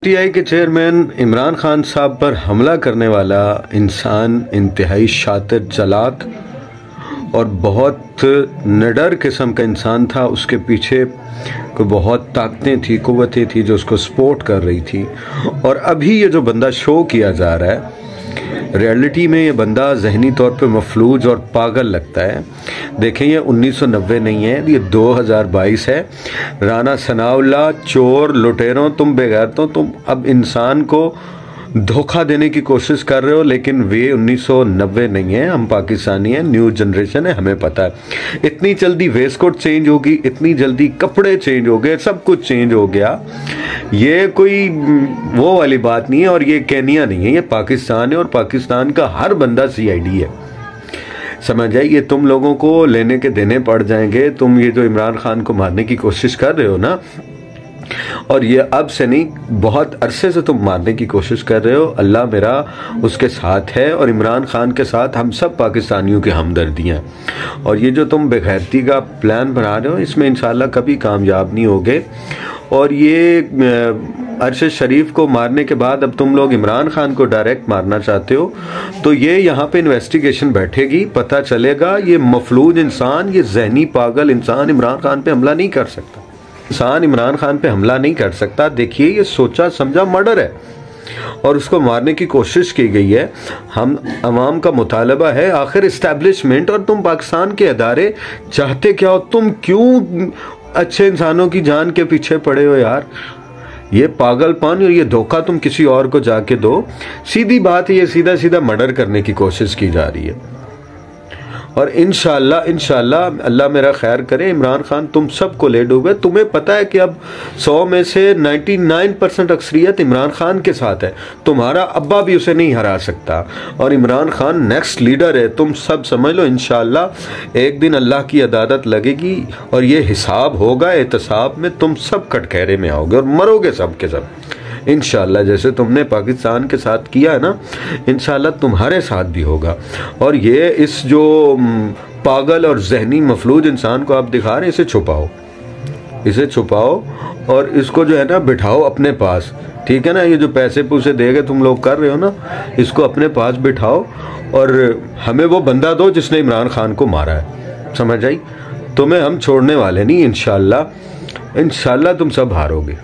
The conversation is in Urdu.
ٹی آئی کے چیئرمین عمران خان صاحب پر حملہ کرنے والا انسان انتہائی شاطر، چالاک اور بہت نڈر قسم کا انسان تھا۔ اس کے پیچھے کوئی بہت طاقتیں تھی، قوتیں تھی جو اس کو سپورٹ کر رہی تھی۔ اور ابھی یہ جو بندہ شو کیا جا رہا ہے، ریئلٹی میں یہ بندہ ذہنی طور پہ مفلوج اور پاگل لگتا ہے۔ دیکھیں، یہ 1990 نہیں ہے، یہ 2022 ہے۔ رانا ثناء اللہ، چور، لٹیروں، تم بے غیرتوں، تم اب انسان کو دھوکہ دینے کی کوشش کر رہے ہو، لیکن وہ 1990 نہیں ہے۔ ہم پاکستانی ہیں، نیو جنریشن ہے، ہمیں پتہ ہے۔ اتنی جلدی ویسٹ کوٹ چینج ہوگی، اتنی جلدی کپڑے چینج ہو گئے، سب کچھ چینج ہو گیا۔ یہ کوئی وہ والی بات نہیں ہے، اور یہ کینیا نہیں ہے، یہ پاکستان ہے، اور پاکستان کا ہر بندہ سی آئی ڈی ہے۔ سمجھ آئی؟ یہ تم لوگوں کو لینے کے دینے پڑ جائیں گے۔ تم یہ جو عمران خان کو مارنے کی کوشش کر رہے ہو نا، اور یہ اب سے نہیں، بہت عرصے سے تم مارنے کی کوشش کر رہے ہو، اللہ میرا اس کے ساتھ ہے، اور عمران خان کے ساتھ ہم سب پاکستانیوں کی ہمدردیاں۔ اور یہ جو تم بے غیرتی کا پلان بنا رہے ہو، اس میں انشاءاللہ کبھی کامیاب نہیں ہوگے۔ اور یہ ارشد شریف کو مارنے کے بعد اب تم لوگ عمران خان کو ڈائریکٹ مارنا چاہتے ہو، تو یہ یہاں پہ انویسٹیگیشن بیٹھے گی، پتہ چلے گا۔ یہ مفلوج انسان، یہ ذہنی پاگل انسان عمران خان پہ حملہ نہیں کر سکتا۔ انسان عمران خان پہ حملہ نہیں کر سکتا۔ دیکھیے، یہ سوچا سمجھا مرڈر ہے، اور اس کو مارنے کی کوشش کی گئی ہے۔ ہم عوام کا مطالبہ ہے، آخر اسٹیبلشمنٹ اور تم پاکستان کے ادارے چاہتے کیا ہو؟ تم کیوں اچھے انسانوں کی جان کے پیچھے پڑے ہو یار؟ یہ پاگل پن اور یہ دھوکہ تم کسی اور کو جا کے دو۔ سیدھی بات ہے، یہ سیدھا سیدھا مرڈر کرنے کی کوشش کی جا رہی ہے۔ اور انشاءاللہ اللہ میرا خیر کرے، عمران خان تم سب کو لے ڈوبے۔ تمہیں پتہ ہے کہ اب 100 میں سے 99% اکثریت عمران خان کے ساتھ ہے۔ تمہارا ابا بھی اسے نہیں ہرا سکتا، اور عمران خان نیکسٹ لیڈر ہے۔ تم سب سمجھ لو، انشاءاللہ ایک دن اللہ کی عدالت لگے گی، اور یہ حساب ہوگا، احتساب میں تم سب کٹگرے میں آؤ گے اور مرو گے سب کے سب انشاءاللہ۔ جیسے تم نے پاکستان کے ساتھ کیا ہے نا، انشاءاللہ تمہارے ساتھ بھی ہوگا۔ اور یہ اس جو پاگل اور ذہنی مفلوج انسان کو آپ دکھا رہے ہیں، اسے چھپاؤ اور اس کو جو ہے نا بٹھاؤ اپنے پاس، ٹھیک ہے نا؟ یہ جو پیسے پوسے دے گے تم لوگ کر رہے ہو نا، اس کو اپنے پاس بٹھاؤ، اور ہمیں وہ بندہ دو جس نے عمران خان کو مارا ہے۔ سمجھ آئی؟ تمہیں ہم چھوڑنے والے نہیں، انشاءاللہ تم سب ہارو گے۔